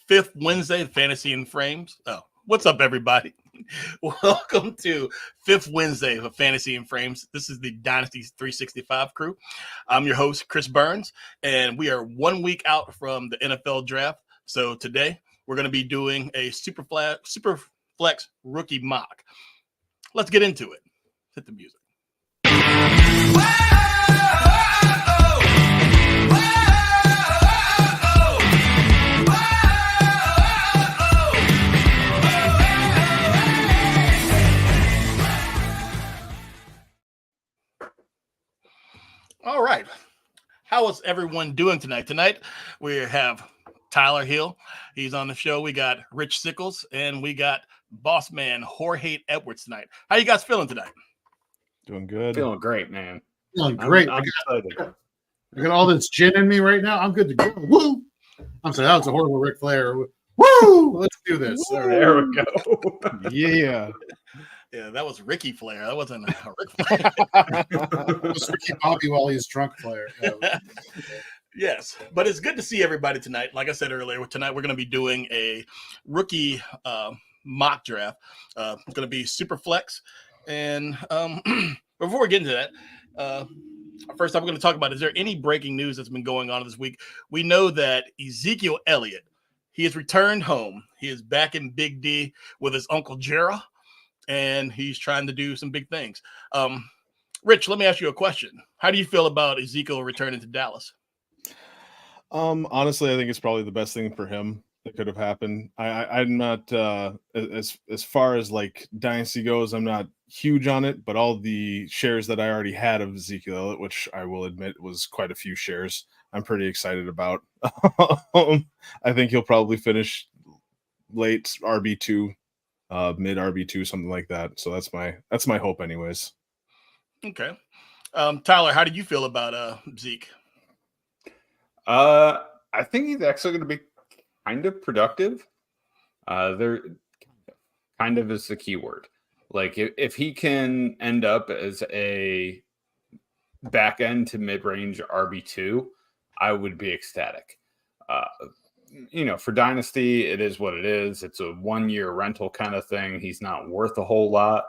fifth Wednesday of Fantasy and Frames. Oh, what's up, everybody? Welcome to fifth Wednesday of Fantasy and Frames. This is the Dynasty 365 crew. I'm your host, Chris Burns, and we are 1 week out from the NFL draft. So today we're going to be doing a Superflex Rookie Mock. Let's get into it. Hit the music. All right. How is everyone doing tonight? Tonight, we have Tyler Hill. He's on the show. We got Rich Sickles, and we got boss man Jorge Edwards tonight. How you guys feeling tonight? Doing good. Feeling great, man. Feeling great. I'm excited. I got all this gin in me right now. I'm good to go. Woo! I'm sorry, that was a horrible Ric Flair. Woo! Let's do this. Woo! There we go. Yeah. Yeah, that was Ricky Flair. That wasn't a Ric Flair. It was Ricky Bobby while he's drunk Flair. Yes, but it's good to see everybody tonight. Like I said earlier, tonight we're going to be doing a rookie mock draft. It's going to be Superflex. And before we get into that, first I'm going to talk about, is there any breaking news that's been going on this week? We know that Ezekiel Elliott, he has returned home. He is back in Big D with his uncle Jera, and he's trying to do some big things. Rich, let me ask you a question. How do you feel about Ezekiel returning to Dallas? Honestly, I think it's probably the best thing for him that could have happened. I'm not as far as like Dynasty goes, I'm not huge on it, but all the shares that I already had of Ezekiel Elliott, which I will admit was quite a few shares, I'm pretty excited about. I think he'll probably finish late RB2, mid RB2, something like that. So that's my hope anyways. Okay. Tyler, how did you feel about Zeke? I think he's actually going to be kind of productive. There kind of is the key word. Like if he can end up as a back end to mid-range RB2, I would be ecstatic. For Dynasty, it is what it is. It's a 1-year rental kind of thing. He's not worth a whole lot,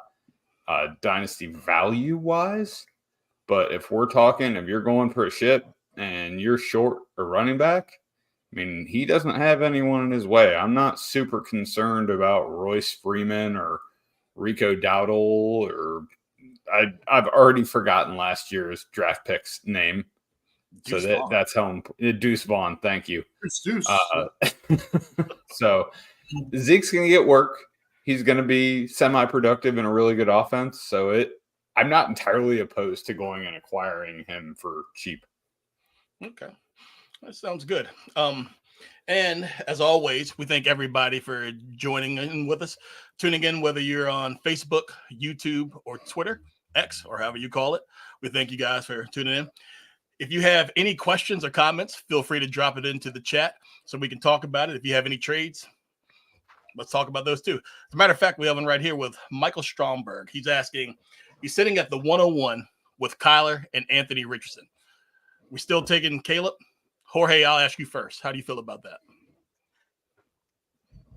Dynasty value-wise. But if you're going for a ship and you're short a running back, I mean, he doesn't have anyone in his way. I'm not super concerned about Royce Freeman or Rico Dowdle, or I've already forgotten last year's draft pick's name. Deuce so Vaughn. That's home. Deuce Vaughn. Thank you. Deuce. So Zeke's going to get work. He's going to be semi-productive in a really good offense. So I'm not entirely opposed to going and acquiring him for cheap. Okay. That sounds good. And as always, we thank everybody for joining in with us, tuning in, whether you're on Facebook, YouTube, or Twitter, X, or however you call it. We thank you guys for tuning in. If you have any questions or comments, feel free to drop it into the chat so we can talk about it. If you have any trades, let's talk about those too. As a matter of fact, we have one right here with Michael Stromberg. He's sitting at the 101 with Kyler and Anthony Richardson. We still taking Caleb? Jorge, I'll ask you first. How do you feel about that?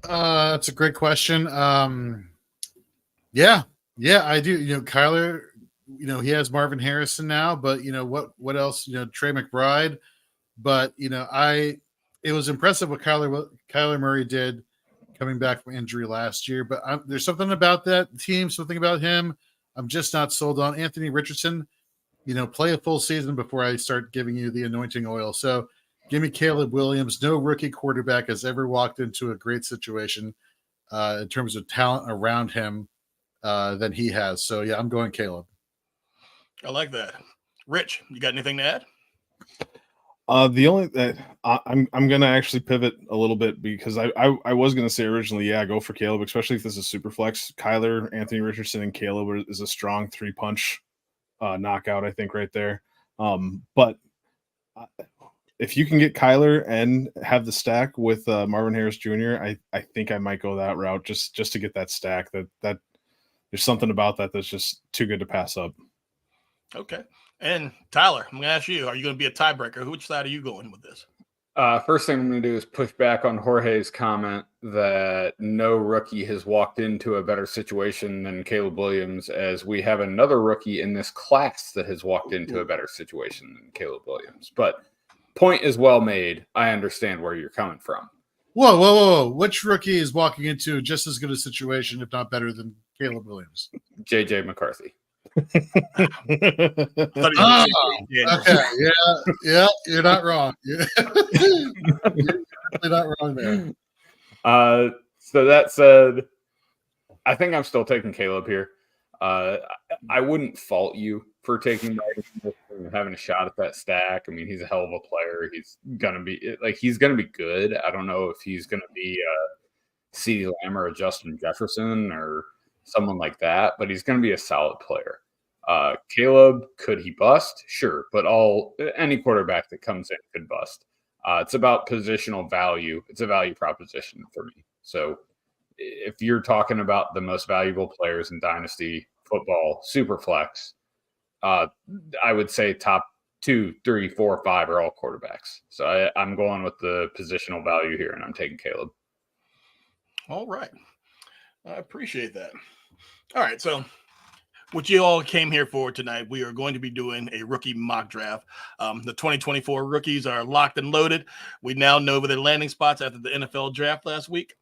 That's a great question. Yeah, I do. Kyler, he has Marvin Harrison now, but what else? Trey McBride, but it was impressive what Kyler Murray did coming back from injury last year. But there's something about that team, something about him. I'm just not sold on. Anthony Richardson, play a full season before I start giving you the anointing oil. So give me Caleb Williams. No rookie quarterback has ever walked into a great situation in terms of talent around him than he has. So, yeah, I'm going Caleb. I like that. Rich, you got anything to add? The only that I'm gonna actually pivot a little bit because I was gonna say originally, go for Caleb, especially if this is super flex. Kyler, Anthony Richardson, and Caleb is a strong 3-punch knockout, I think, right there. But if you can get Kyler and have the stack with Marvin Harris Jr., I think I might go that route just to get that stack. That there's something about that that's just too good to pass up. Okay. And Tyler, I'm going to ask you, are you going to be a tiebreaker? Which side are you going with this? First thing I'm going to do is push back on Jorge's comment that no rookie has walked into a better situation than Caleb Williams, as we have another rookie in this class that has walked into a better situation than Caleb Williams. But point is well made. I understand where you're coming from. Whoa. Which rookie is walking into just as good a situation, if not better, than Caleb Williams? JJ McCarthy. Okay, yeah, you're not wrong. You're not wrong there. So that said, I think I'm still taking Caleb here. I wouldn't fault you for taking that and having a shot at that stack. I mean, he's a hell of a player. He's gonna be good. I don't know if he's gonna be CeeDee Lamb or a Justin Jefferson or someone like that, but he's gonna be a solid player. Caleb, could he bust? Sure, but any quarterback that comes in could bust. It's about positional value. It's a value proposition for me. So if you're talking about the most valuable players in Dynasty Football, Superflex, I would say top 2, 3, 4, 5 are all quarterbacks. So I'm going with the positional value here, and I'm taking Caleb. All right. I appreciate that. All right, so what you all came here for tonight, we are going to be doing a rookie mock draft. The 2024 rookies are locked and loaded. We now know their landing spots after the NFL draft last week.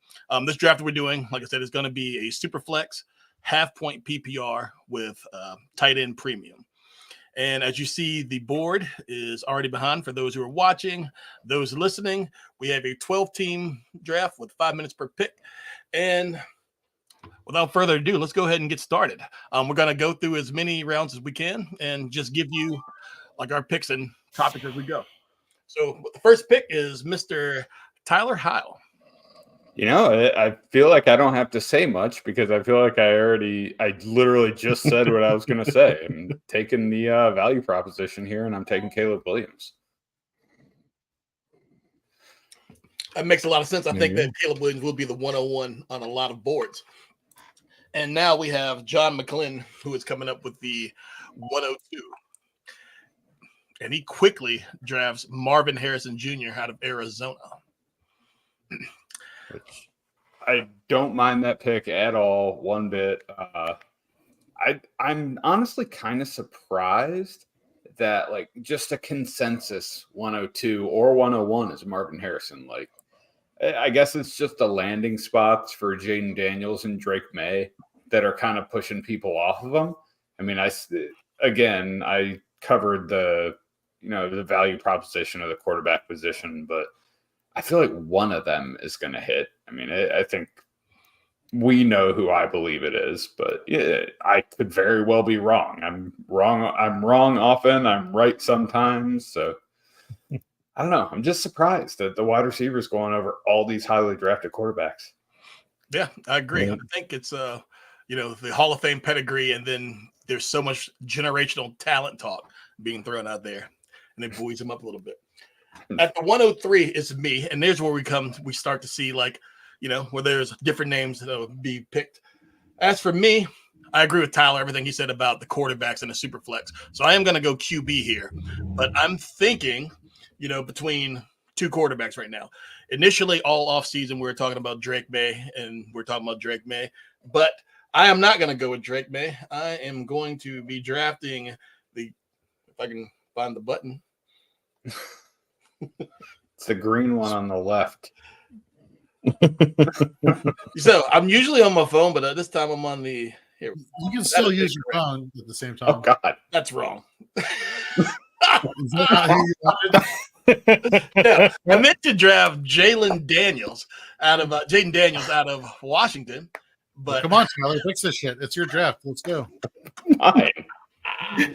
This draft we're doing, like I said, is going to be a Superflex half-point PPR with tight end premium. And as you see, the board is already behind for those who are watching, those listening. We have a 12-team draft with 5 minutes per pick. And without further ado, let's go ahead and get started. We're going to go through as many rounds as we can and just give you like our picks and topics as we go. So the first pick is Mr. Tyler Heil. You know, I feel like I don't have to say much because I feel like I literally just said what I was going to say. I'm taking the value proposition here, and I'm taking Caleb Williams. That makes a lot of sense. I think that Caleb Williams will be the 101 on a lot of boards. And now we have John McClin, who is coming up with the 102. And he quickly drafts Marvin Harrison Jr. out of Arizona. Which I don't mind that pick at all, one bit. I'm honestly kind of surprised that like just a consensus 102 or 101 is Marvin Harrison. Like, I guess it's just the landing spots for Jaden Daniels and Drake May that are kind of pushing people off of him. I mean, I covered the value proposition of the quarterback position, but I feel like one of them is going to hit. I mean, I think we know who I believe it is, but yeah, I could very well be wrong. I'm wrong often. I'm right sometimes. So I don't know. I'm just surprised that the wide receivers going over all these highly drafted quarterbacks. Yeah, I agree. Yeah. I think it's the Hall of Fame pedigree, and then there's so much generational talent talk being thrown out there, and it buoys him up a little bit. At the 103 is me, and there's where we start to see where there's different names that will be picked. As for me, I agree with Tyler, everything he said about the quarterbacks and the Superflex. So I am going to go QB here, but I'm thinking, between two quarterbacks right now. Initially, all offseason, we were talking about Drake May, but I am not going to go with Drake May. I am going to be drafting if I can find the button. It's the green one on the left. So I'm usually on my phone, but this time I'm on the here. You can still use your phone at the same time. Oh God, that's wrong. Is that not who you wanted? Yeah, I meant to draft Jaden Daniels out of Washington, but come on, Tyler, fix this shit. It's your draft. Let's go. Fine.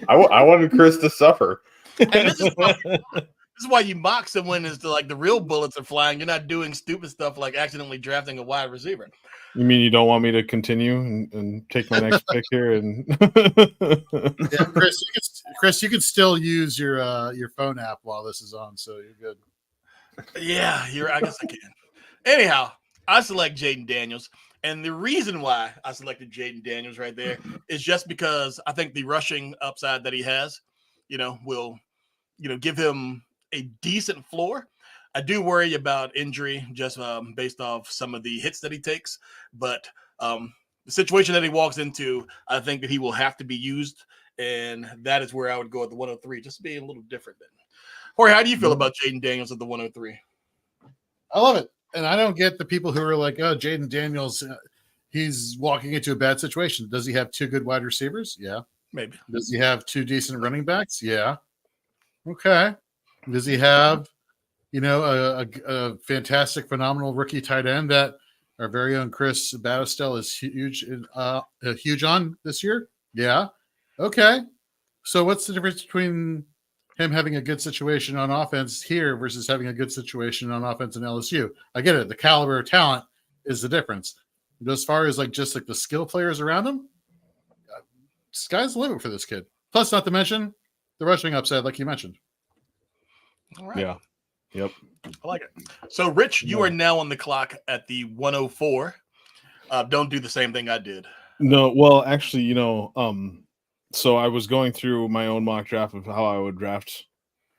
I wanted Chris to suffer. And this is why you mock someone is the real bullets are flying. You're not doing stupid stuff like accidentally drafting a wide receiver. You mean you don't want me to continue and take my next pick here? And yeah, Chris, you can still use your phone app while this is on, so you're good. Yeah, I guess I can. Anyhow, I select Jaden Daniels, and the reason why I selected Jaden Daniels right there is just because I think the rushing upside that he has, will give him a decent floor. I do worry about injury just based off some of the hits that he takes. But the situation that he walks into, I think that he will have to be used. And that is where I would go at the 103, just to be a little different than. Jorge, how do you feel about Jaden Daniels at the 103? I love it. And I don't get the people who are like, oh, Jaden Daniels, he's walking into a bad situation. Does he have 2 good wide receivers? Yeah. Maybe. Does he have 2 decent running backs? Yeah. Okay. Does he have, a fantastic, phenomenal rookie tight end that our very own Chris Battistel is huge on this year? Yeah. Okay. So what's the difference between him having a good situation on offense here versus having a good situation on offense in LSU? I get it. The caliber of talent is the difference. But as far as just the skill players around him, sky's the limit for this kid. Plus, not to mention the rushing upside, like you mentioned. All right. Yeah. Yep. I like it. So, Rich, you are now on the clock at the 104. Don't do the same thing I did. No, well, actually, so I was going through my own mock draft of how I would draft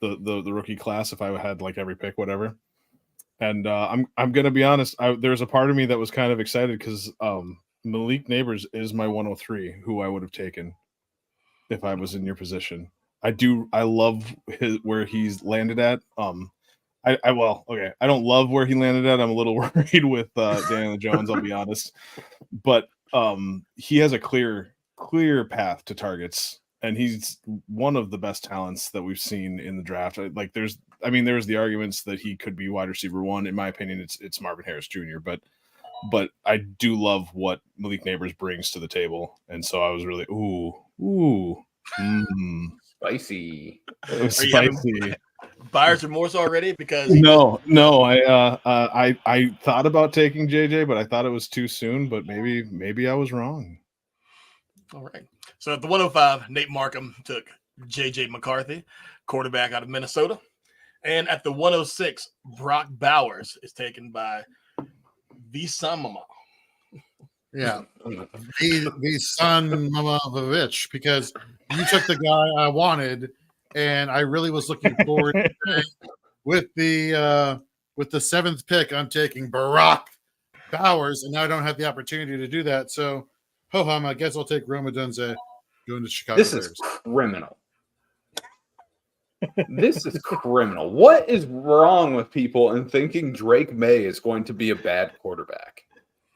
the rookie class if I had every pick, whatever. And I'm gonna be honest. There's a part of me that was kind of excited because Malik Neighbors is my 103, who I would have taken if I was in your position. I love where he's landed at. I don't love where he landed at. I'm a little worried with Daniel Jones, I'll be honest. But he has a clear path to targets, and he's one of the best talents that we've seen in the draft. There's the arguments that he could be wide receiver 1. In my opinion, it's Marvin Harris Jr. But I do love what Malik Neighbors brings to the table, and so I was really Spicy. It was spicy. Buyer's remorse already because No. I thought about taking JJ, but I thought it was too soon. But maybe I was wrong. All right. So at the 105, Nate Markham took JJ McCarthy, quarterback out of Minnesota, and at the 106, Brock Bowers is taken by Visamama. Yeah, the son mama of a bitch, because you took the guy I wanted, and I really was looking forward to it. With the 7th pick, I'm taking Brock Bowers, and now I don't have the opportunity to do that. So, ho-hum, I guess I'll take Roma Dunze going to Chicago. This is criminal. This is criminal. What is wrong with people in thinking Drake May is going to be a bad quarterback?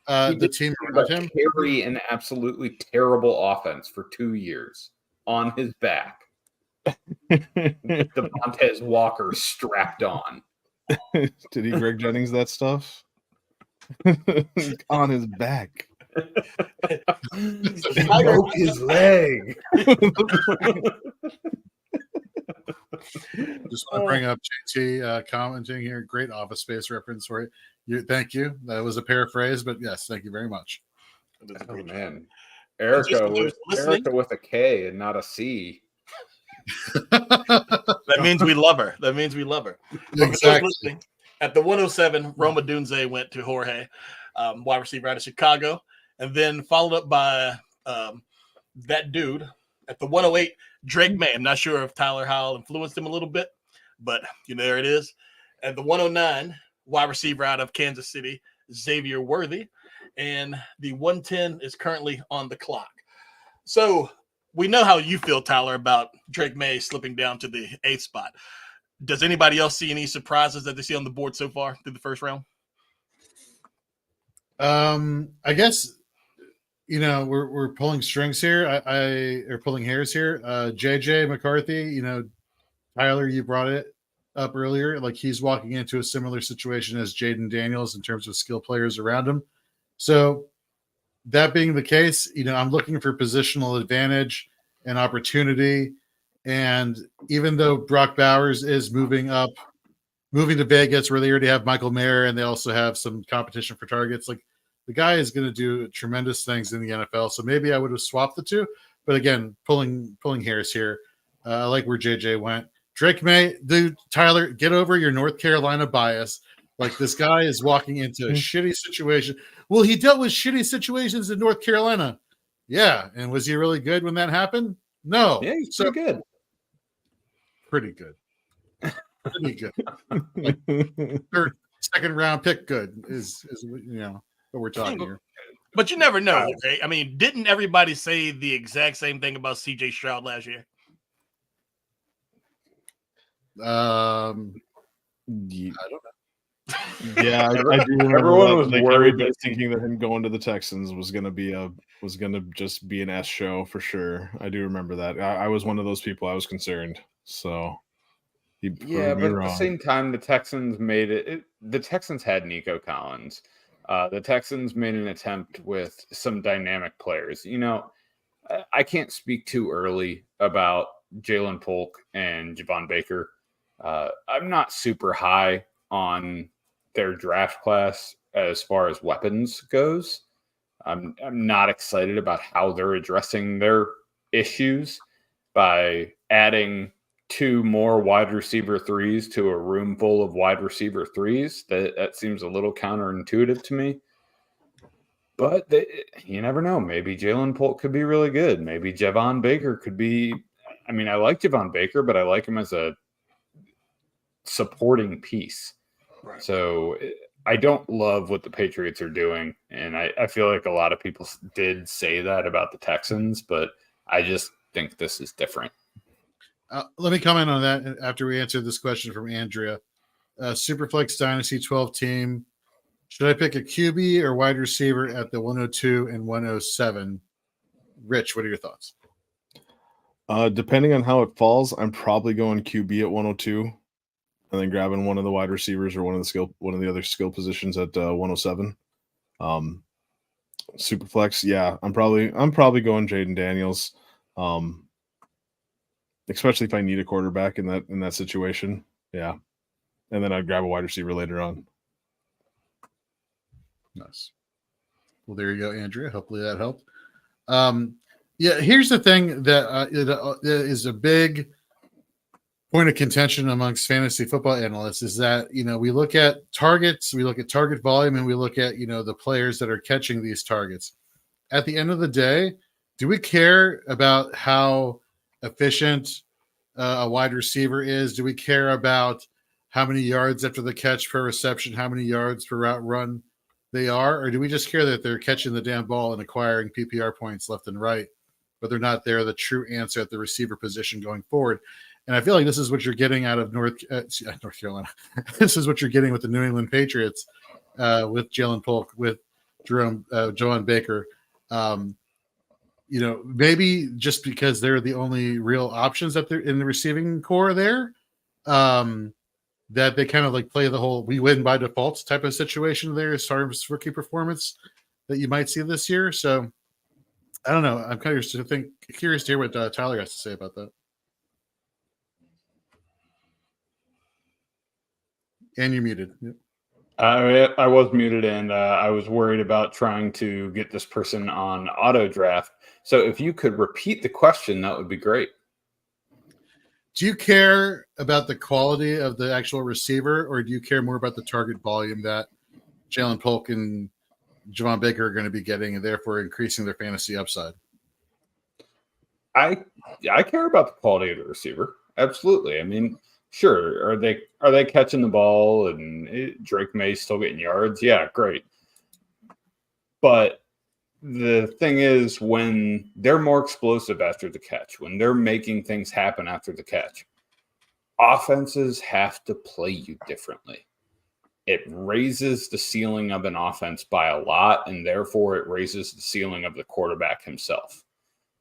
The team about him carry an absolutely terrible offense for 2 years on his back. Devontae Walker strapped on. Did he Greg Jennings that stuff? On his back. He broke his leg. Just want to bring up JT commenting here. Great Office Space reference for it. Thank you. That was a paraphrase, but yes, thank you very much. Oh, man. Erica with a K and not a C. That means we love her. Exactly. At the 107, Roma Dunze went to Jorge, wide receiver out of Chicago, and then followed up by that dude at the 108, Drake May. I'm not sure if Tyler Howell influenced him a little bit, but there it is. At the 109, wide receiver out of Kansas City, Xavier Worthy, and the 110 is currently on the clock. So we know how you feel, Tyler, about Drake May slipping down to the 8th spot. Does anybody else see any surprises that they see on the board so far through the first round? I guess we're pulling strings here. Or pulling hairs here. JJ McCarthy, Tyler, you brought it up earlier. Like, he's walking into a similar situation as Jaden Daniels in terms of skill players around him. So that being the case, I'm looking for positional advantage and opportunity. And even though Brock Bowers is moving to Vegas, where they already have Michael Mayer and they also have some competition for targets, like, the guy is going to do tremendous things in the NFL. So maybe I would have swapped the two. But again, pulling hairs here. I like where JJ went. Drake May, dude, Tyler, get over your North Carolina bias. Like, this guy is walking into a shitty situation. Well, he dealt with shitty situations in North Carolina. Yeah. And was he really good when that happened? No. Yeah, he's pretty good. Pretty good. Pretty good. Like, third, second round pick, good is what we're talking here. But you never know. Okay? I mean, didn't everybody say the exact same thing about CJ Stroud last year? Yeah. I don't know. Yeah, I do remember Everyone was like, worried everybody that thinking that him going to the Texans was gonna just be an S show for sure. I do remember that. I was one of those people. I was concerned. So he proved Yeah, me but at wrong. the same time, the Texans made it. The Texans had Nico Collins. The Texans made an attempt with some dynamic players. I can't speak too early about Jalen Polk and Javon Baker. I'm not super high on their draft class as far as weapons goes. I'm not excited about how they're addressing their issues by adding 2 more wide receiver 3s to a room full of wide receiver 3s. That seems a little counterintuitive to me. But you never know. Maybe Jalen Polk could be really good. Maybe Javon Baker could be. I mean, I like Javon Baker, but I like him as a supporting piece. Right. So I don't love what the Patriots are doing. And I feel like a lot of people did say that about the Texans, but I just think this is different. Let me comment on that after we answer this question from Andrea. Superflex Dynasty 12 team. Should I pick a QB or wide receiver at the 102 and 107? Rich, what are your thoughts? Depending on how it falls, I'm probably going QB at 102, and then grabbing one of the wide receivers or one of the other skill positions at 107. Superflex, yeah, I'm probably going Jaden Daniels, especially if I need a quarterback in that situation. Yeah, and then I'd grab a wide receiver later on. Nice. Well, there you go, Andrea. Hopefully that helped. Yeah, here's the thing that is a big point of contention amongst fantasy football analysts is that, we look at targets, we look at target volume, and we look at, the players that are catching these targets. At the end of the day, do we care about how efficient a wide receiver is? Do we care about how many yards after the catch per reception, how many yards per route run they are? Or do we just care that they're catching the damn ball and acquiring PPR points left and right, but they're not there, the true answer at the receiver position going forward? And I feel like this is what you're getting out of North Carolina. This is what you're getting with the New England Patriots, with Jalen Polk, with Javon Baker. Maybe just because they're the only real options that they're in the receiving core there, that they kind of like play the whole "we win by default" type of situation there as far as rookie performance that you might see this year. So I don't know. I'm kind of curious to hear what Tyler has to say about that. And you're muted. Yep. I was muted, and I was worried about trying to get this person on auto draft. So if you could repeat the question, that would be great. Do you care about the quality of the actual receiver, or do you care more about the target volume that Jalen Polk and Javon Baker are going to be getting, and therefore increasing their fantasy upside? I care about the quality of the receiver. Absolutely. I mean, sure. Are they catching the ball and Drake May still getting yards? Yeah, great. But the thing is, when they're more explosive after the catch, when they're making things happen after the catch, offenses have to play you differently. It raises the ceiling of an offense by a lot, and therefore it raises the ceiling of the quarterback himself.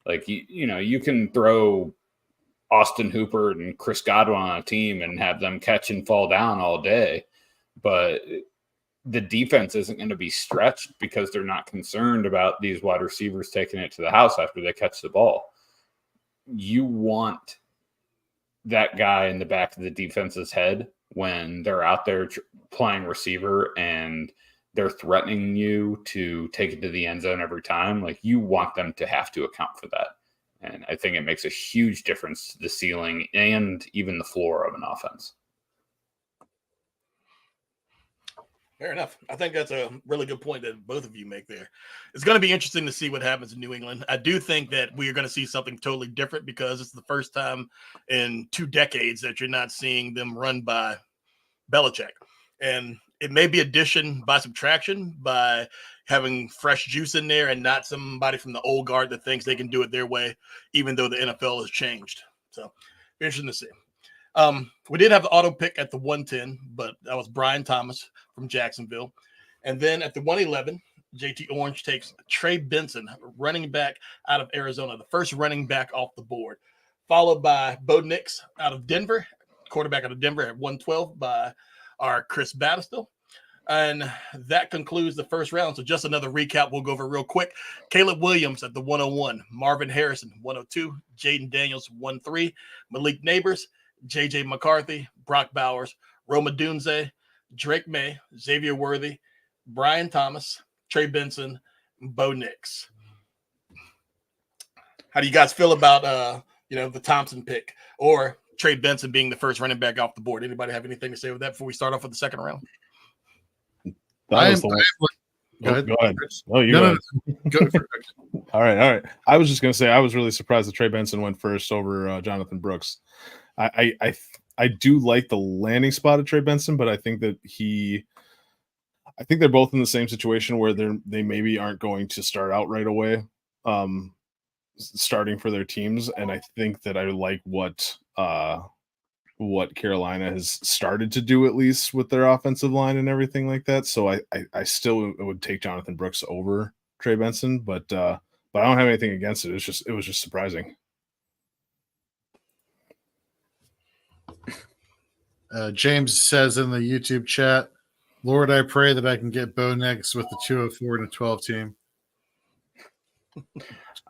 Like, you can throw Austin Hooper and Chris Godwin on a team and have them catch and fall down all day, but the defense isn't going to be stretched because they're not concerned about these wide receivers taking it to the house after they catch the ball. You want that guy in the back of the defense's head when they're out there playing receiver and they're threatening you to take it to the end zone every time. Like, you want them to have to account for that. And I think it makes a huge difference to the ceiling and even the floor of an offense. Fair enough. I think that's a really good point that both of you make there. It's going to be interesting to see what happens in New England. I do think that we are going to see something totally different because it's the first time in 2 decades that you're not seeing them run by Belichick. And it may be addition by subtraction by having fresh juice in there and not somebody from the old guard that thinks they can do it their way, even though the NFL has changed. So interesting to see. We did have the auto pick at the 110, but that was Brian Thomas from Jacksonville. And then at the 111, JT Orange takes Trey Benson, running back out of Arizona, the first running back off the board, followed by Bo Nix out of Denver, quarterback out of Denver at 112 by our Chris Battistel. And that concludes the first round. So just another recap we'll go over real quick. Caleb Williams at the 101, Marvin Harrison, 102, Jaden Daniels, 1-3, Malik Neighbors, JJ McCarthy, Brock Bowers, Roma Dunze, Drake May, Xavier Worthy, Brian Thomas, Trey Benson, Bo Nix. How do you guys feel about the Thompson pick or Trey Benson being the first running back off the board? Anybody have anything to say with that before we start off with the second round? Go ahead. Oh, you no, go ahead. All right. I was just going to say I was really surprised that Trey Benson went first over Jonathan Brooks. I do like the landing spot of Trey Benson, but I think that they're both in the same situation where they maybe aren't going to start out right away, starting for their teams. And I think that I like what Carolina has started to do, at least with their offensive line and everything like that. So I still would take Jonathan Brooks over Trey Benson, but I don't have anything against it. It was just surprising. James says in the YouTube chat, Lord, I pray that I can get Bo Nix with the 204 and a 12 team.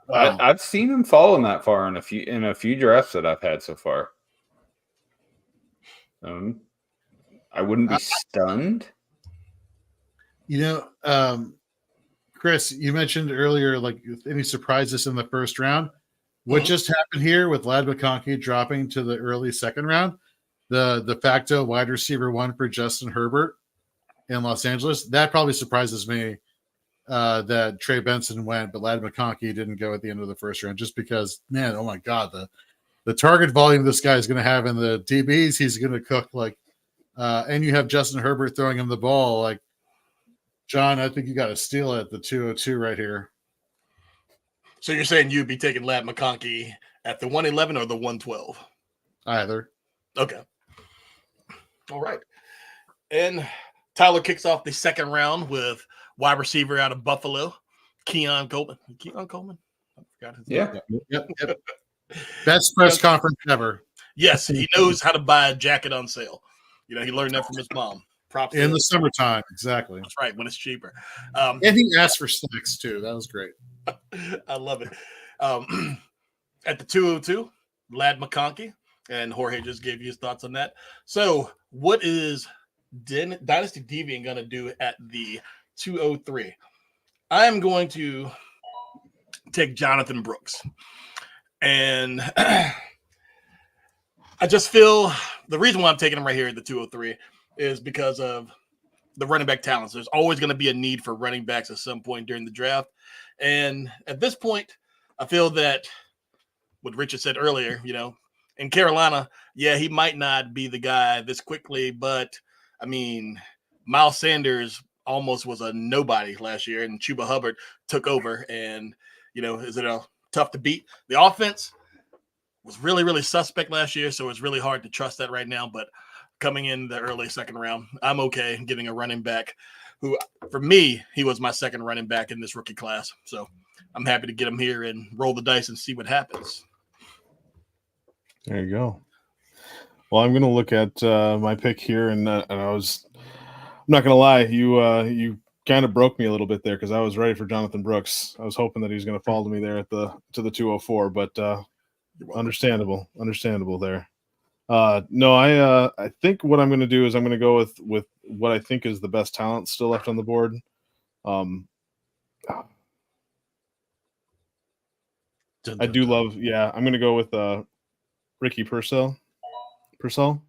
Wow. I've seen him falling that far in a few drafts that I've had so far. I wouldn't be stunned. Chris, you mentioned earlier, like any surprises in the first round. What just happened here with Ladd McConkey dropping to the early second round? The de facto wide receiver 1 for Justin Herbert in Los Angeles. That probably surprises me that Trey Benson went, but Ladd McConkey didn't go at the end of the first round just because, man, oh my God, the target volume this guy is going to have in the DBs, he's going to cook and you have Justin Herbert throwing him the ball. Like, John, I think you got a steal at the 202 right here. So you're saying you'd be taking Ladd McConkey at the 111 or the 112? Either. Okay. All right. And Tyler kicks off the second round with wide receiver out of Buffalo, Keon Coleman. Keon Coleman? I forgot his name. Yep. Best press conference ever. Yes, he knows how to buy a jacket on sale. He learned that from his mom. Props in the summertime, exactly. That's right, when it's cheaper. And he asked for snacks too. That was great. I love it. At the 202, Ladd McConkey, and Jorge just gave you his thoughts on that. So, what is Dynasty Deviant going to do at the 203? I am going to take Jonathan Brooks. And I just feel the reason why I'm taking him right here at the 203 is because of the running back talents. There's always going to be a need for running backs at some point during the draft. And at this point, I feel that what Richard said earlier, in Carolina, he might not be the guy this quickly, but I mean, Miles Sanders almost was a nobody last year, and Chuba Hubbard took over. And, is it tough to beat? The offense was really, really suspect last year, so it's really hard to trust that right now. But coming in the early second round, I'm okay getting a running back who, for me, he was my second running back in this rookie class. So I'm happy to get him here and roll the dice and see what happens. There you go. Well, I'm going to look at my pick here, and I'm not going to lie, you kind of broke me a little bit there because I was ready for Jonathan Brooks. I was hoping that he was going to fall to me there to the 204, but understandable there. No, I think what I'm going to do is I'm going to go with what I think is the best talent still left on the board. I do love, I'm going to go with Ricky Pearsall. There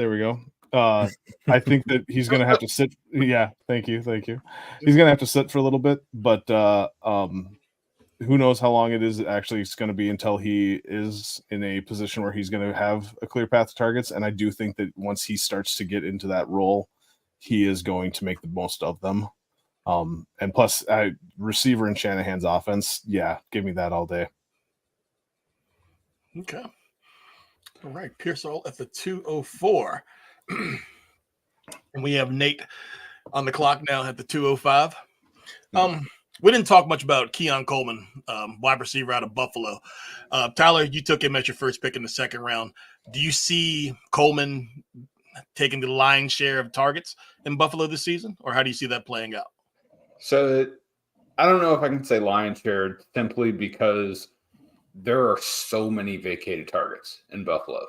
we go. I think that he's going to have to sit. Yeah, thank you. He's going to have to sit for a little bit, but who knows how long it is actually it's going to be until he is in a position where he's going to have a clear path to targets. And I do think that once he starts to get into that role, he is going to make the most of them. And plus, receiver in Shanahan's offense, yeah, give me that all day. Okay. All right, Pearsall at the 204. And we have Nate on the clock now at the 205. We didn't talk much about Keon Coleman, wide receiver out of Buffalo. Tyler, you took him as your first pick in the second round. Do you see Coleman taking the lion's share of targets in Buffalo this season, or how do you see that playing out? So I don't know if I can say lion's share simply because there are so many vacated targets in Buffalo.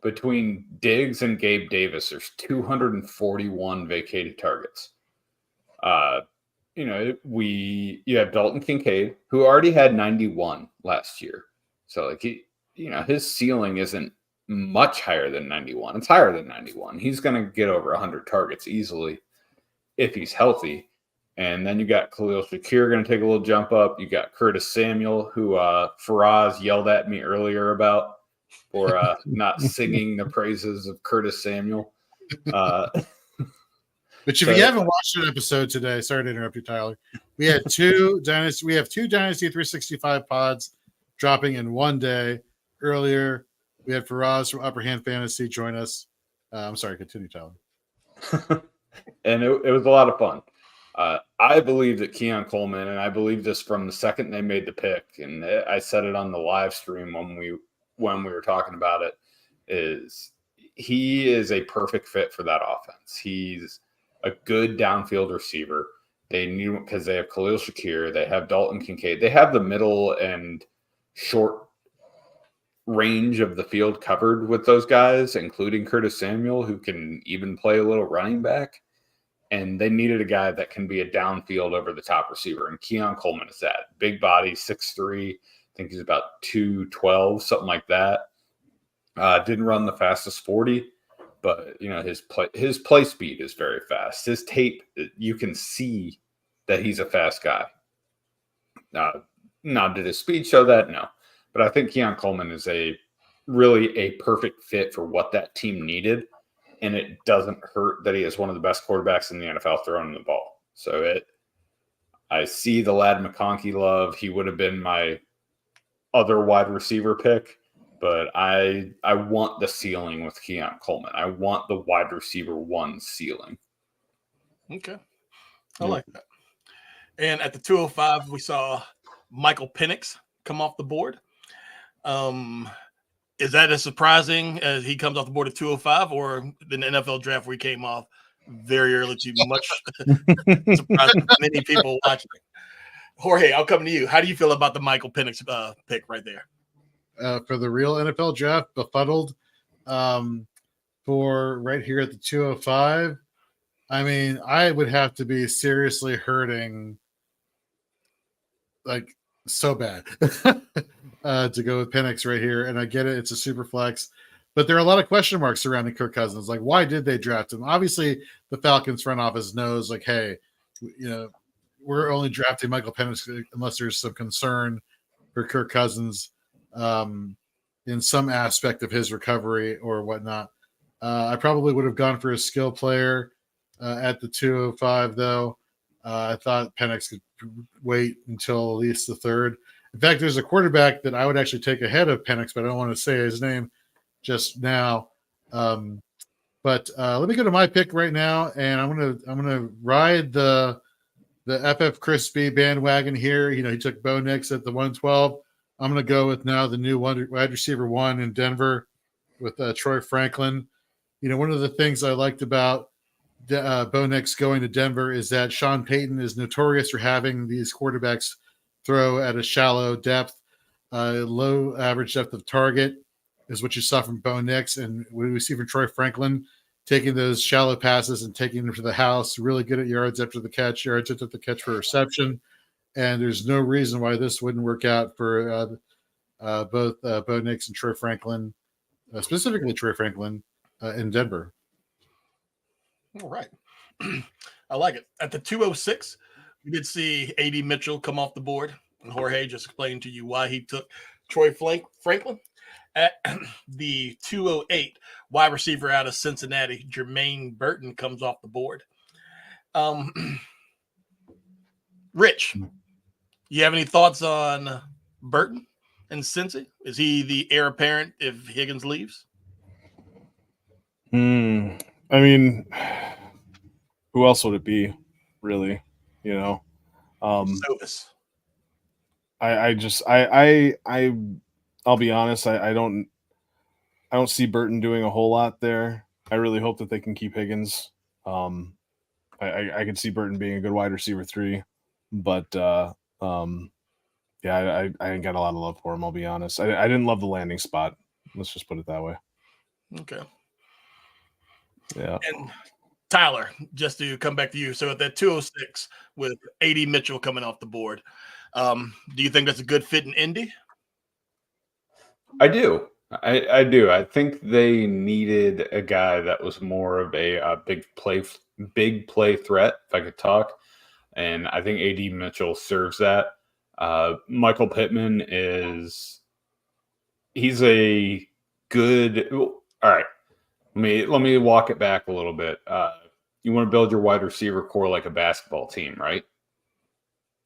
Between Diggs and Gabe Davis, there's 241 vacated targets. You have Dalton Kincaid, who already had 91 last year. So like his ceiling isn't much higher than 91. It's higher than 91. He's going to get over 100 targets easily if he's healthy. And then you got Khalil Shakir going to take a little jump up. You got Curtis Samuel, who Faraz yelled at me earlier about for not singing the praises of Curtis Samuel. But if you haven't watched an episode today, sorry to interrupt you, Tyler. We have two Dynasty 365 pods dropping in one day. Earlier, we had Faraz from Upper Hand Fantasy join us. I'm sorry, continue, Tyler. And it was a lot of fun. I believe that Keon Coleman, and I believe this from the second they made the pick, and I said it on the live stream when we were talking about it, is he is a perfect fit for that offense. He's a good downfield receiver. They knew because they have Khalil Shakir, they have Dalton Kincaid, they have the middle and short range of the field covered with those guys, including Curtis Samuel, who can even play a little running back. And they needed a guy that can be a downfield over the top receiver. And Keon Coleman is that. Big body, 6'3". I think he's about 212, something like that. Didn't run the fastest 40. But, his play speed is very fast. His tape, you can see that he's a fast guy. Now, did his speed show that? No. But I think Keon Coleman is really a perfect fit for what that team needed. And it doesn't hurt that he is one of the best quarterbacks in the NFL throwing the ball. So I see the Ladd McConkey love. He would have been my other wide receiver pick. But I want the ceiling with Keon Coleman. I want the wide receiver one ceiling. Okay. I like that. And at the 205, we saw Michael Penix come off the board. Is that as surprising as he comes off the board at 205, or in the NFL draft where he came off very early to much surprising to many people watching? Jorge, I'll come to you. How do you feel about the Michael Penix pick right there? For the real NFL draft, befuddled for right here at the 205. I mean, I would have to be seriously hurting, like so bad, to go with Penix right here. And I get it, it's a super flex, but there are a lot of question marks surrounding Kirk Cousins. Like, why did they draft him? Obviously, the Falcons front office knows, like, hey, we're only drafting Michael Penix unless there's some concern for Kirk Cousins in some aspect of his recovery or whatnot. I probably would have gone for a skill player at the 205, though. I thought Penix could wait until at least the third. In fact, there's a quarterback that I would actually take ahead of Penix, but I don't want to say his name just now. But let me go to my pick right now, and I'm gonna ride the FF Crispy bandwagon here. He took Bo Nix at the 112. I'm going to go with now the new wide receiver one in Denver with Troy Franklin. One of the things I liked about Bo Nix going to Denver is that Sean Payton is notorious for having these quarterbacks throw at a shallow depth. Low average depth of target is what you saw from Bo Nix. And what we see from Troy Franklin, taking those shallow passes and taking them to the house, really good at yards after the catch for reception. And there's no reason why this wouldn't work out for both Bo Nix and Troy Franklin, specifically Troy Franklin in Denver. All right. I like it. At the 206, we did see AD Mitchell come off the board. And Jorge just explained to you why he took Troy Franklin. At the 208, wide receiver out of Cincinnati, Jermaine Burton comes off the board. Rich, you have any thoughts on Burton and Cincy? Is he the heir apparent if Higgins leaves? I mean, who else would it be, really? You know, Sovis. I'll be honest. I don't see Burton doing a whole lot there. I really hope that they can keep Higgins. I could see Burton being a good wide receiver 3, but yeah, I ain't got a lot of love for him. I'll be honest. I didn't love the landing spot. Let's just put it that way. Okay. Yeah. And Tyler, just to come back to you. So at that 206 with AD Mitchell coming off the board, do you think that's a good fit in Indy? I do. I do. I think they needed a guy that was more of a big play threat, if I could talk. And I think AD Mitchell serves that. Michael Pittman he's a good. All right. Let me walk it back a little bit. You want to build your wide receiver core like a basketball team, right?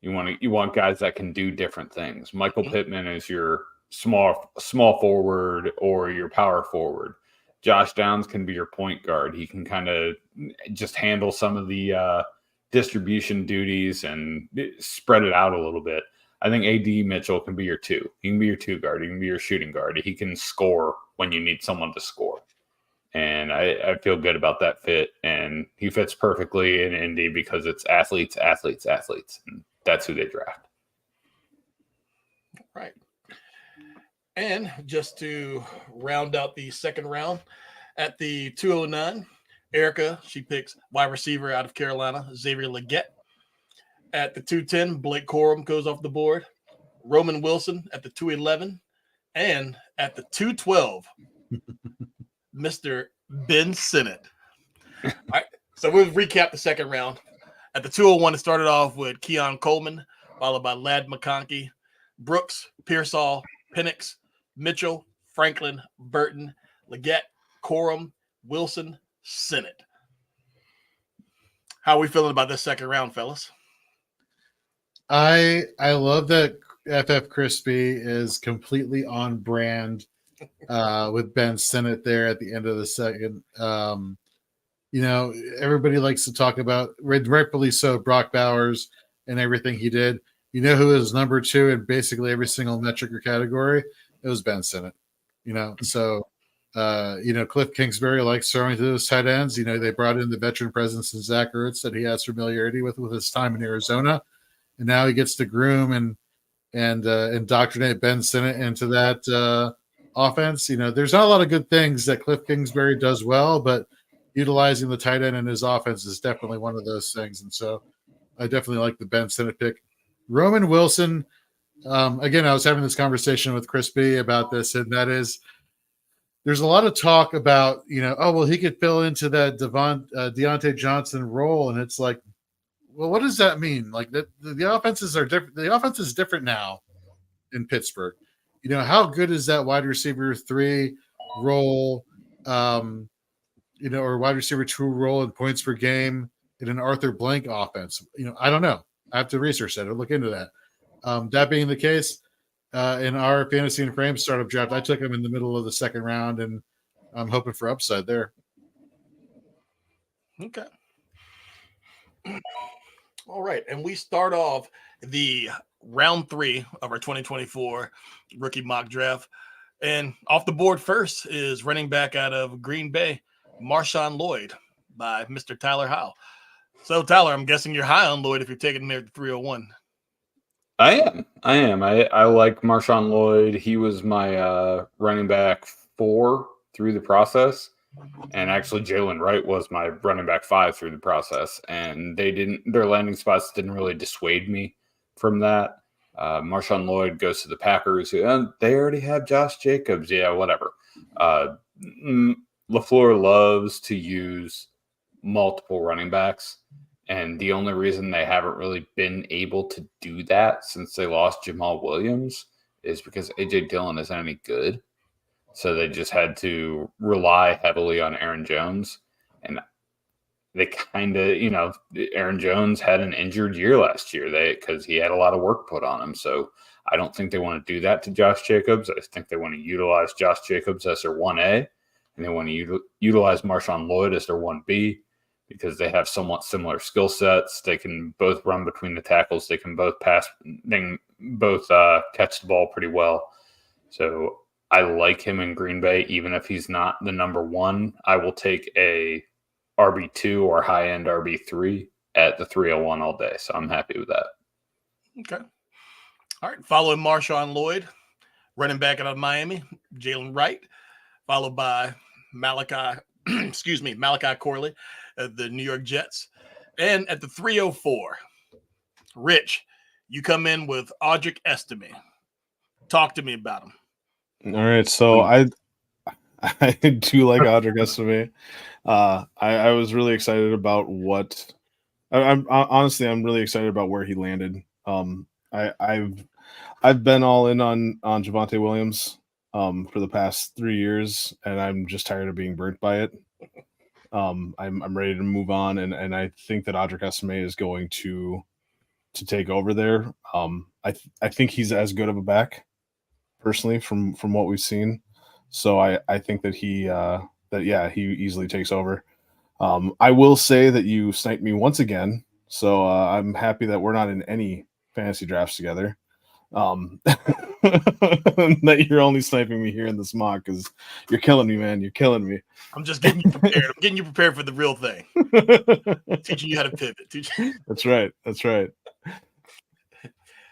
You want guys that can do different things. Michael Pittman is your small forward or your power forward. Josh Downs can be your point guard. He can kind of just handle some of the distribution duties and spread it out a little bit. I think AD Mitchell can be your 2. He can be your 2 guard. He can be your shooting guard. He can score when you need someone to score. And I feel good about that fit. And he fits perfectly in Indy because it's athletes. And that's who they draft. Right. And just to round out the second round, at the 209, Erica, she picks wide receiver out of Carolina, Xavier Legette. At the 210, Blake Corum goes off the board. Roman Wilson at the 211. And at the 212, Mr. Ben Sinnott. All right. So we'll recap the second round. At the 201, it started off with Keon Coleman, followed by Ladd McConkey, Brooks, Pearsall, Penix, Mitchell, Franklin, Burton, Legette, Corum, Wilson, Sinnott. How are we feeling about this second round, fellas? I love that FF Crispy is completely on brand with Ben Sinnott there at the end of the second. You know, everybody likes to talk about, rightfully so, Brock Bowers and everything he did. You know who is number 2 in basically every single metric or category? It was Ben Sinnott. You know, so Cliff Kingsbury likes throwing to those tight ends. You know, they brought in the veteran presence in Zach Ertz that he has familiarity with his time in Arizona, and now he gets to groom and indoctrinate Ben Sinnott into that offense. You know, there's not a lot of good things that Cliff Kingsbury does well, but utilizing the tight end in his offense is definitely one of those things. And so I definitely like the Ben Sinnott pick. Roman Wilson, again, I was having this conversation with Crispy about this, and that is, there's a lot of talk about, he could fill into that Deontay Johnson role. And it's like, well, what does that mean? Like the offenses are different. The offense is different now in Pittsburgh. You know, how good is that wide receiver 3 role, or wide receiver 2 role in points per game in an Arthur Blank offense? I don't know. I have to research that or look into that. That being the case, in our fantasy and frame startup draft, I took him in the middle of the second round, and I'm hoping for upside there. Okay. All right. And we start off the round 3 of our 2024 rookie mock draft. And off the board first is running back out of Green Bay, Marshawn Lloyd by Mr. Tyler Howe. So, Tyler, I'm guessing you're high on Lloyd if you're taking him there at the 301. I am. I like Marshawn Lloyd. He was my running back 4 through the process. And actually, Jalen Wright was my running back 5 through the process. And their landing spots didn't really dissuade me from that. Marshawn Lloyd goes to the Packers. And they already have Josh Jacobs. Yeah, whatever. LaFleur loves to use multiple running backs. And the only reason they haven't really been able to do that since they lost Jamal Williams is because A.J. Dillon isn't any good. So they just had to rely heavily on Aaron Jones. And they kind of, Aaron Jones had an injured year last year because he had a lot of work put on him. So I don't think they want to do that to Josh Jacobs. I think they want to utilize Josh Jacobs as their 1A, and they want to utilize Marshawn Lloyd as their 1B because they have somewhat similar skill sets. They can both run between the tackles. They can both pass. They can both catch the ball pretty well. So I like him in Green Bay, even if he's not the number one. I will take a RB2 or high-end RB3 at the 301 all day. So I'm happy with that. Okay. All right. Following Marshawn Lloyd, running back out of Miami, Jalen Wright, followed by Malachi Corley of the New York Jets. And at the 304, Rich, you come in with Audric Estime. Talk to me about him. All right, so I do like Audric Estime. I was really excited about what I'm honestly really excited about where he landed. I've been all in on Javonte Williams for the past 3 years, and I'm just tired of being burnt by it. I'm ready to move on, and I think that Audric Estime is going to take over there. I think he's as good of a back, personally, from what we've seen. So I think that he easily takes over. I will say that you sniped me once again, so I'm happy that we're not in any fantasy drafts together. That you're only sniping me here in this mock because you're killing me, man. You're killing me. I'm just getting you prepared. I'm getting you prepared for the real thing. Teaching you how to pivot. That's right.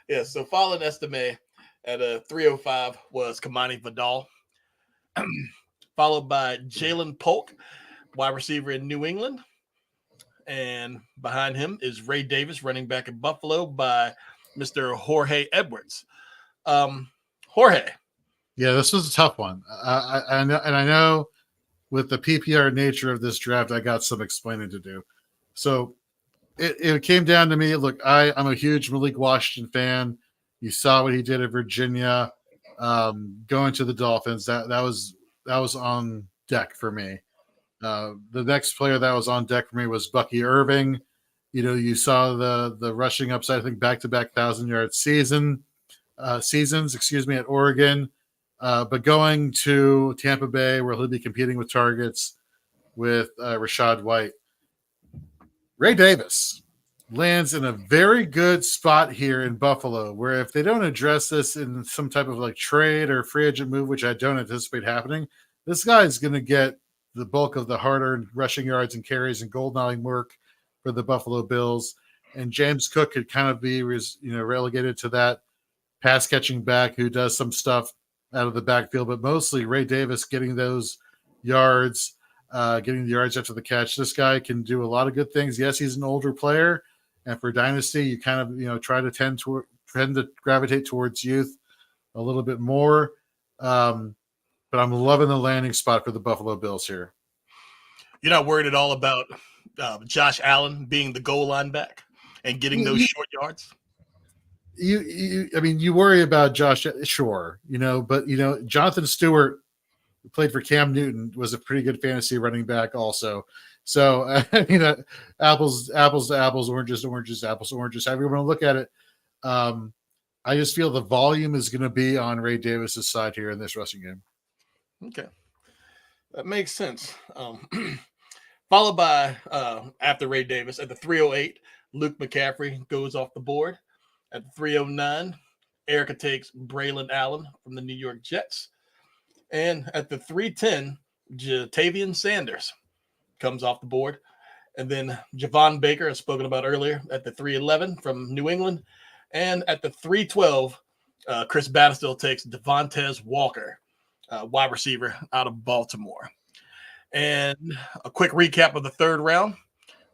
Yeah, so following Estime at a 305 was Kamani Vidal, followed by Jalen Polk, wide receiver in New England. And behind him is Ray Davis, running back in Buffalo, by Mr. Jorge Edwards. Jorge. Yeah, this was a tough one. I know with the PPR nature of this draft, I got some explaining to do. So it came down to me. Look, I'm a huge Malik Washington fan. You saw what he did at Virginia, going to the Dolphins. That was on deck for me. The next player that was on deck for me was Bucky Irving. You saw the rushing upside. I think back-to-back 1,000-yard seasons. At Oregon, but going to Tampa Bay, where he'll be competing with targets with Rachaad White. Ray Davis lands in a very good spot here in Buffalo, where if they don't address this in some type of trade or free agent move, which I don't anticipate happening, this guy is going to get the bulk of the hard-earned rushing yards and carries and goal-nailing work for the Buffalo Bills. And James Cook could kind of be relegated to that pass catching back who does some stuff out of the backfield, but mostly Ray Davis getting those yards, getting the yards after the catch. This guy can do a lot of good things. Yes, he's an older player, and for Dynasty, you kind of try to tend to gravitate towards youth a little bit more. But I'm loving the landing spot for the Buffalo Bills here. You're not worried at all about Josh Allen being the goal line back and getting those short yards? You worry about Josh, sure, but Jonathan Stewart, who played for Cam Newton, was a pretty good fantasy running back also. So apples to apples, oranges to oranges, apples to oranges. However you want to look at it, I just feel the volume is going to be on Ray Davis's side here in this rushing game. Okay, that makes sense. Followed by after Ray Davis at the 308, Luke McCaffrey goes off the board. At the 309, Erica takes Braylon Allen from the New York Jets. And at the 310, Jatavian Sanders comes off the board. And then Javon Baker, as spoken about earlier, at the 311 from New England. And at the 312, Chris Battistill takes Devontae Walker, wide receiver out of Baltimore. And a quick recap of the third round: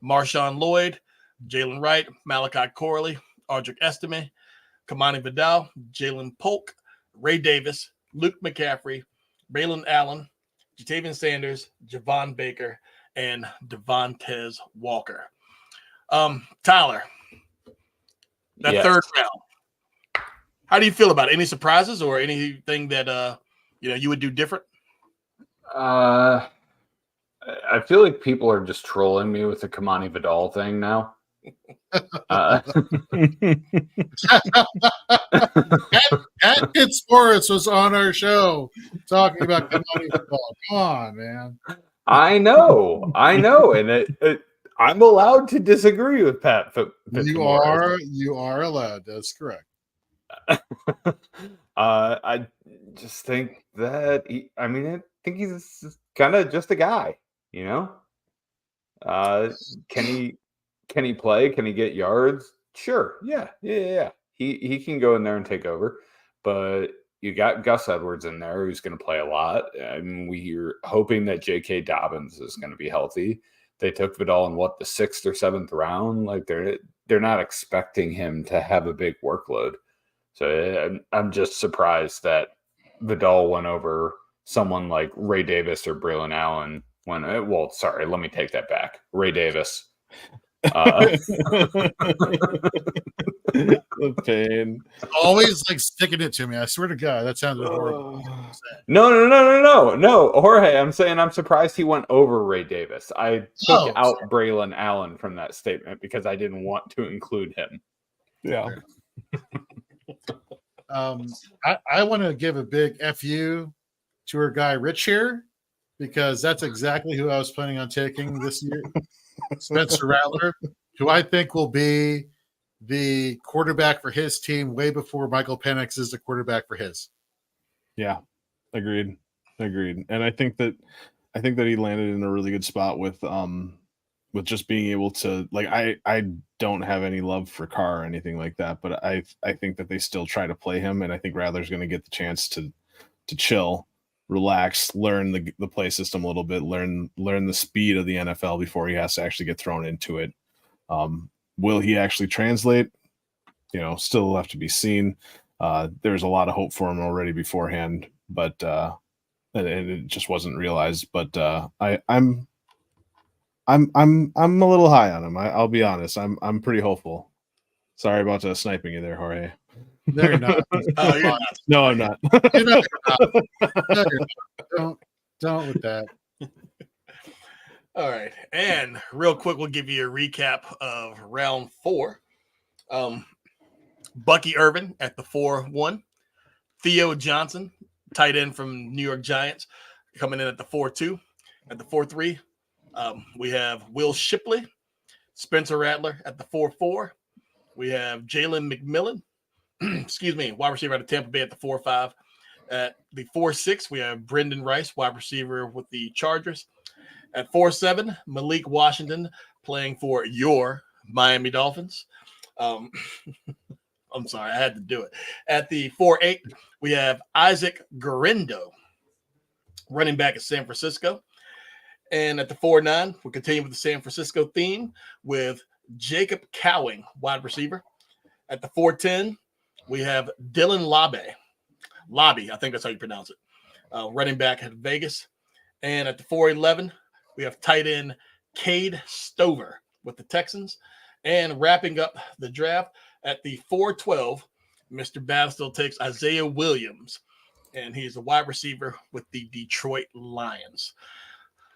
Marshawn Lloyd, Jalen Wright, Malachi Corley, Audric Estime, Kamani Vidal, Jalen Polk, Ray Davis, Luke McCaffrey, Braylon Allen, Jatavian Sanders, Javon Baker, and Devontae Walker. Tyler, that Yes. third round, how do you feel about it? Any surprises or anything that you would do different? I feel like people are just trolling me with the Kamani Vidal thing now. At Kid Sports was on our show talking about Kamani football. Come on, man. I know, and I'm allowed to disagree with Pat. You are allowed. That's correct. I just think that I think he's kind of just a guy, you know. Can he play? Can he get yards? Sure, yeah. He can go in there and take over, but you got Gus Edwards in there who's going to play a lot. I mean, we're hoping that J.K. Dobbins is going to be healthy. They took Vidal in the 6th or 7th round. Like they're not expecting him to have a big workload. So I'm just surprised that Vidal went over someone like Ray Davis or Braylon Allen. Let me take that back. Ray Davis. The pain. Always like sticking it to me. I swear to God, that sounded horrible. No, Jorge. I'm saying I'm surprised he went over Ray Davis. I took out Braylon Allen from that statement because I didn't want to include him. Yeah. I want to give a big FU to our guy Rich here because that's exactly who I was planning on taking this year. Spencer Rattler, who I think will be the quarterback for his team way before Michael Penix is the quarterback for his. Yeah, agreed. And I think that he landed in a really good spot with just being able to, like, I don't have any love for Carr or anything like that, but I think that they still try to play him, and I think Rattler's going to get the chance to chill, relax, learn the play system a little bit, learn the speed of the NFL before he has to actually get thrown into it. Will he actually translate? Still left to be seen. There's a lot of hope for him already beforehand, but and it just wasn't realized. But I'm a little high on him. I'll be honest. I'm pretty hopeful. Sorry about sniping you there, Jorge. No, you're not. Oh, you're not. No, I'm not. You're not. No, you're not. Don't with that. All right. And real quick, we'll give you a recap of round 4. Bucky Irvin at the 4-1. Theo Johnson, tight end from New York Giants, coming in at the 4-2. At the 4-3, we have Will Shipley, Spencer Rattler at the 4-4. We have Jalen McMillan, wide receiver out of Tampa Bay at the 4-5. At the 4-6, we have Brendan Rice, wide receiver with the Chargers. At 4-7, Malik Washington playing for your Miami Dolphins. I'm sorry, I had to do it. At the 4-8, we have Isaac Guerrero, running back at San Francisco. And at the 4-9, we'll continue with the San Francisco theme with Jacob Cowing, wide receiver. At the 4-10, we have Dylan Lobby, I think that's how you pronounce it, running back at Vegas. And at the 4-11, we have tight end Cade Stover with the Texans. And wrapping up the draft at the 4-12, Mr. Bastill takes Isaiah Williams, and he's a wide receiver with the Detroit Lions.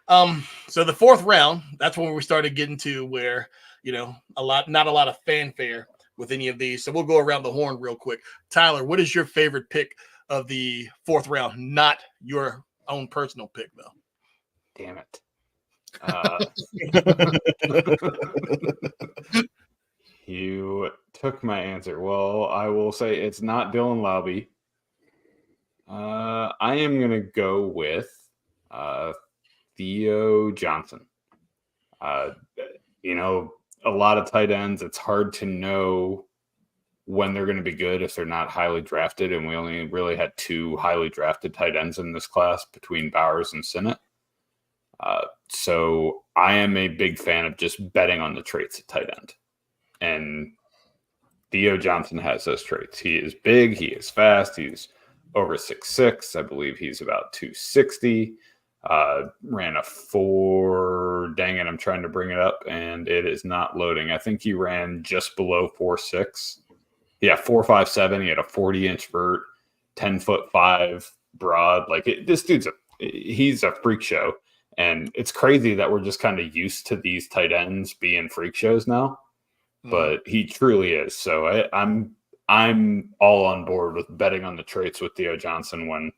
So the 4th round, that's when we started getting to where, not a lot of fanfare with any of these. So we'll go around the horn real quick. Tyler, what is your favorite pick of the 4th round? Not your own personal pick, though. Damn it. You took my answer. Well, I will say it's not Dylan Lobby. I am going to go with Theo Johnson. A lot of tight ends, it's hard to know when they're going to be good if they're not highly drafted, and we only really had 2 highly drafted tight ends in this class between Bowers and Sinnott. So I am a big fan of just betting on the traits at tight end. And Theo Johnson has those traits. He is big. He is fast. He's over 6'6". I believe he's about 260. Ran a 4. Dang it, I'm trying to bring it up and it is not loading. I think he ran just below 4.6. Yeah, 4.57. He had a 40-inch vert, 10'5" broad. Like this dude's he's a freak show, and it's crazy that we're just kind of used to these tight ends being freak shows now. But he truly is. So I'm all on board with betting on the traits with Theo Johnson when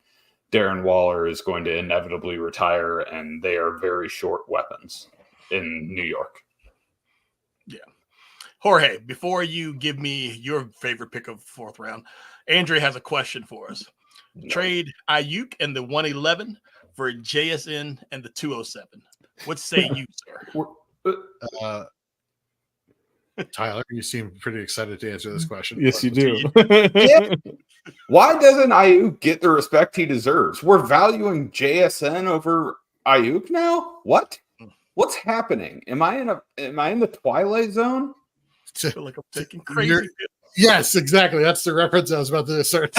Darren Waller is going to inevitably retire, and they are very short weapons in New York. Yeah. Jorge, before you give me your favorite pick of 4th round, Andre has a question for us. No. Trade Ayuk and the 111 for JSN and the 207. What say you, sir? Tyler, you seem pretty excited to answer this question. Yes, you do. Why doesn't Ayuk get the respect he deserves? We're valuing JSN over Ayuk now? What? What's happening? Am I in the Twilight Zone? I feel like I'm taking crazy. Yes, exactly. That's the reference I was about to start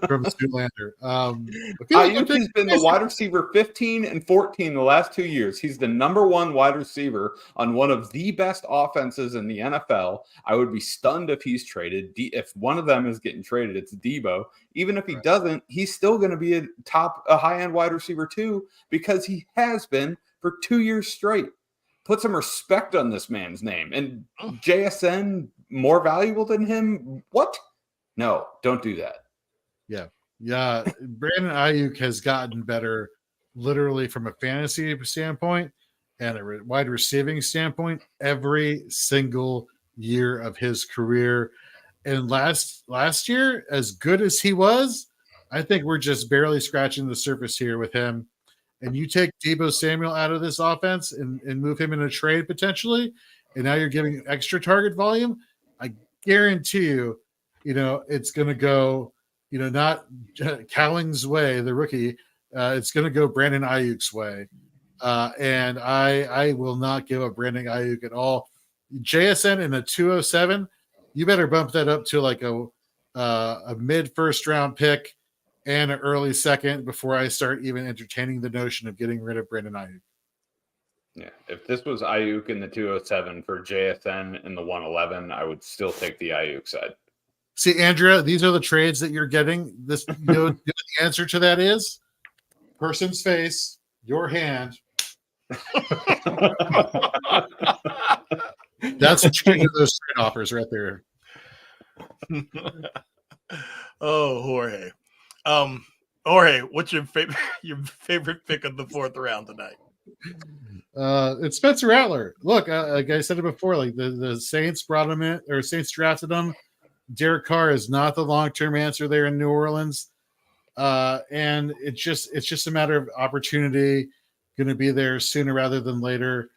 from Zoolander. Ayuk has been the wide receiver 15 and 14 the last 2 years. He's the number 1 wide receiver on one of the best offenses in the NFL. I would be stunned if he's traded. If one of them is getting traded, it's Debo. Even if he doesn't, he's still going to be a high-end wide receiver too, because he has been for 2 years straight. Put some respect on this man's name. And JSN more valuable than him? What? No, don't do that. Yeah. Brandon Ayuk has gotten better literally from a fantasy standpoint and a wide receiving standpoint every single year of his career. And last year, as good as he was, I think we're just barely scratching the surface here with him. And you take Deebo Samuel out of this offense and move him in a trade potentially, and now you're giving extra target volume. I guarantee you, it's going to go, not Cowling's way, the rookie. It's going to go Brandon Ayuk's way. And I will not give up Brandon Ayuk at all. JSN in a 207, you better bump that up to like a mid first round pick and an early second before I start even entertaining the notion of getting rid of Brandon Ayuk. Yeah, if this was Ayuk in the 207 for JSN in the 111, I would still take the Ayuk side. See, Andrea, these are the trades that you're getting. This, the answer to that is person's face, your hand. That's what you get those trade offers right there. Oh, Jorge. Jorge, what's your favorite pick of the 4th round tonight? It's Spencer Rattler. Look, like I said it before, like the Saints brought him in, or Saints drafted him. Derek Carr is not the long-term answer there in New Orleans. And it's just a matter of opportunity going to be there sooner rather than later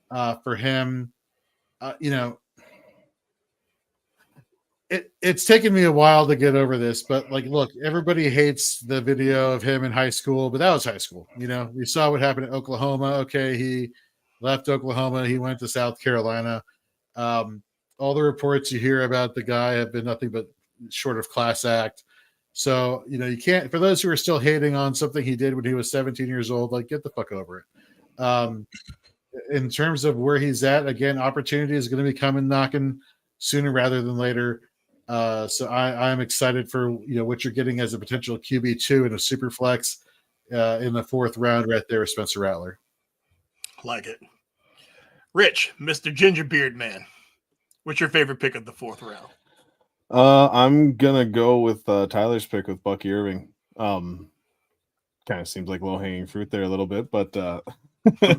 for him. It's taken me a while to get over this, but look, everybody hates the video of him in high school, but that was high school. We saw what happened at Oklahoma. Okay, he left Oklahoma. He went to South Carolina. All the reports you hear about the guy have been nothing but short of class act. So, you can't, for those who are still hating on something he did when he was 17 years old, get the fuck over it. In terms of where he's at, again, opportunity is going to be coming knocking sooner rather than later. So I'm excited for, what you're getting as a potential QB2 in a super flex in the 4th round right there with Spencer Rattler. Like it. Rich, Mr. Gingerbeard Man. What's your favorite pick of the 4th round? I'm gonna go with Tyler's pick with Bucky Irving. Kind of seems like low-hanging fruit there a little bit, but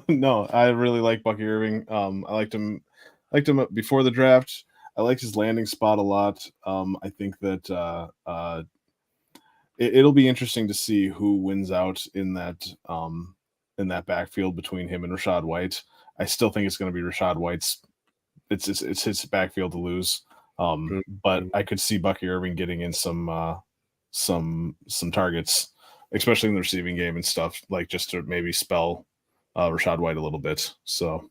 no, I really like Bucky Irving. I liked him before the draft. I liked his landing spot a lot. I think that it'll be interesting to see who wins out in that backfield between him and Rachaad White. I still think it's going to be Rachaad White's. It's his backfield to lose. But I could see Bucky Irving getting in some targets, especially in the receiving game and stuff, just to maybe spell Rachaad White a little bit. So,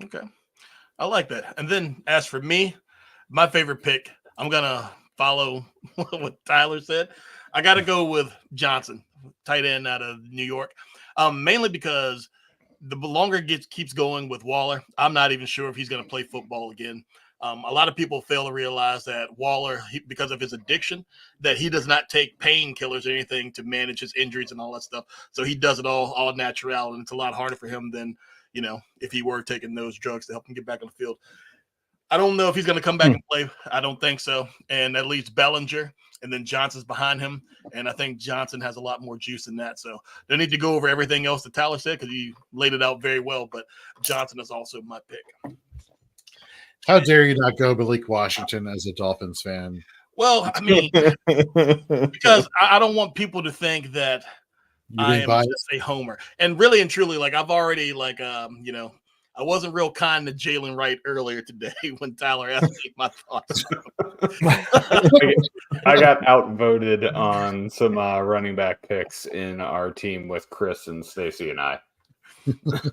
okay, I like that. And then as for me, my favorite pick, I'm gonna follow what Tyler said. I got to go with Johnson tight end out of New York, mainly because the longer it keeps going with Waller, I'm not even sure if he's going to play football again. A lot of people fail to realize that Waller, because of his addiction, that he does not take painkillers or anything to manage his injuries and all that stuff. So he does it all natural, and it's a lot harder for him than, if he were taking those drugs to help him get back on the field. I don't know if he's going to come back and play. I don't think so. And that leaves Bellinger, and then Johnson's behind him. And I think Johnson has a lot more juice than that. So they need to go over everything else that Tyler said because he laid it out very well. But Johnson is also my pick. How dare you not go Malik Washington as a Dolphins fan? Well, I mean, because I don't want people to think that I am just a homer. And really and truly, like I've already I wasn't real kind to Jalen Wright earlier today when Tyler asked me my thoughts. I got outvoted on some running back picks in our team with Chris and Stacy and I.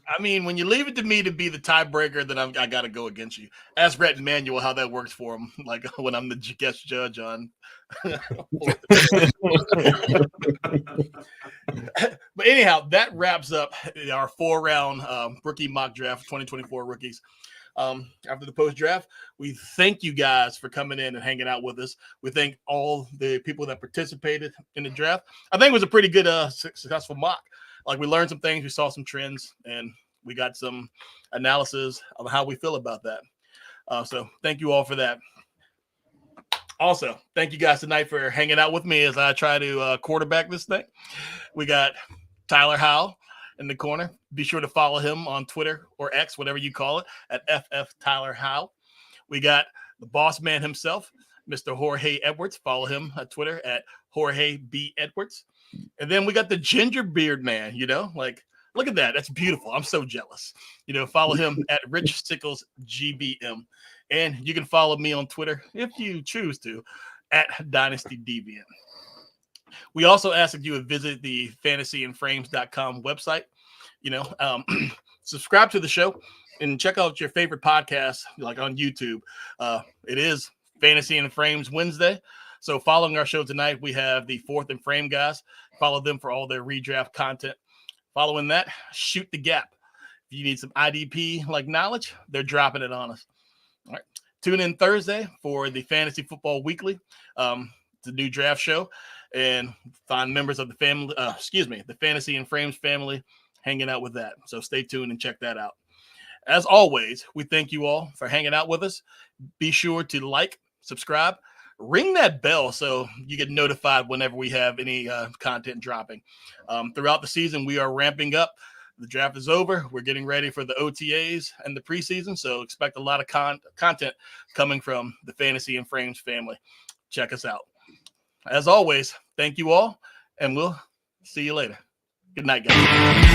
I mean, when you leave it to me to be the tiebreaker, then I got to go against you. Ask Brett Manuel how that works for him, like when I'm the guest judge on. But anyhow, that wraps up our 4-round rookie mock draft, 2024 rookies. After the post draft, we thank you guys for coming in and hanging out with us. We thank all the people that participated in the draft. I think it was a pretty good, successful mock. Like we learned some things, we saw some trends, and we got some analysis of how we feel about that. So thank you all for that. Also, thank you guys tonight for hanging out with me as I try to quarterback this thing. We got Tyler Howell in the corner. Be sure to follow him on Twitter or X, whatever you call it, at FF Tyler Howell. We got the boss man himself, Mr. Jorge Edwards. Follow him on Twitter at Jorge B. Edwards. And then we got the ginger beard man, look at that. That's beautiful. I'm so jealous. Follow him at Rich Sickles GBM. And you can follow me on Twitter if you choose to at Dynasty Deviant. We also ask that you would visit the fantasyandframes.com website. Subscribe to the show and check out your favorite podcasts like on YouTube. It is Fantasy and Frames Wednesday. So following our show tonight, we have the Fourth and Frame guys. Follow them for all their redraft content. Following that, Shoot the Gap. If you need some IDP knowledge, they're dropping it on us. All right. Tune in Thursday for the Fantasy Football Weekly. It's a new draft show, and find members of the family, the Fantasy and Frames family hanging out with that. So stay tuned and check that out. As always, we thank you all for hanging out with us. Be sure to like, subscribe, ring that bell so you get notified whenever we have any content dropping. Throughout the season, we are ramping up. The draft is over. We're getting ready for the OTAs and the preseason, so expect a lot of content coming from the Fantasy and Frames family. Check us out. As always, thank you all, and we'll see you later. Good night, guys.